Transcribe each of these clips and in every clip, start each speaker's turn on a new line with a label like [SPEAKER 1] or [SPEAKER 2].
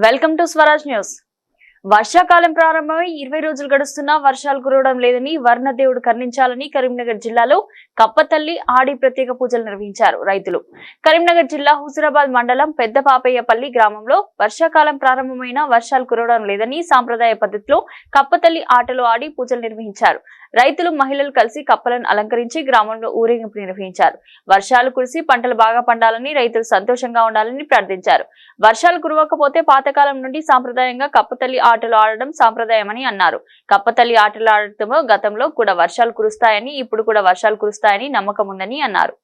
[SPEAKER 1] Welcome to Swaraj news. వర్షాకాలం ప్రారంభమై 20 రోజులు గడుస్తున్నా వర్షాలు కురవడం లేదని వర్ణదేవుడు కరుణించాలని కరీంనగర్ జిల్లాలో కప్పతల్లి ఆడి ప్రత్యేక పూజలు నిర్వహించారు రైతులు. కరీంనగర్ జిల్లా హుజురాబాద్ మండలం పెద్ద పాపయ్యపల్లి గ్రామంలో వర్షాకాలం ప్రారంభమైన వర్షాలు కురవడం లేదని సాంప్రదాయ పద్ధతిలో కప్పతల్లి ఆటలు ఆడి పూజలు నిర్వహించారు. రైతులు మహిళలు కలిసి కప్పలను అలంకరించి గ్రామంలో ఊరేగింపు నిర్వహించారు. వర్షాలు కురిసి పంటలు బాగా పండాలని రైతులు సంతోషంగా ఉండాలని ప్రార్థించారు. వర్షాలు కురవకపోతే పాతకాలం నుండి సాంప్రదాయంగా కప్పతల్లి ఆటలు ఆడడం సాంప్రదాయమని అన్నారు. కప్పతల్లి ఆటలు ఆడటంలో గతంలో కూడా వర్షాలు కురుస్తాయని ఇప్పుడు కూడా వర్షాలు కురుస్తాయని నమ్మకం ఉందని అన్నారు.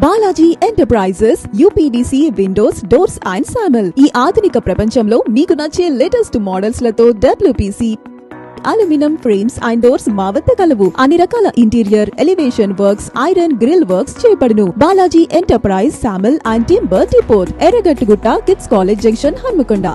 [SPEAKER 2] Balaji enterprises UPDC windows doors and sawmill ఈ ఆధునిక ప్రపంచంలో మీకు నచ్చే లేటెస్ట్ మోడల్స్ లతో WPC aluminium frames and doors మా వద్ద కలవు. అన్ని రకాల interior elevation works iron grill works చేయబడును. Balaji enterprise sawmill and timber depot Erragattugutta kids college junction Hanamkonda.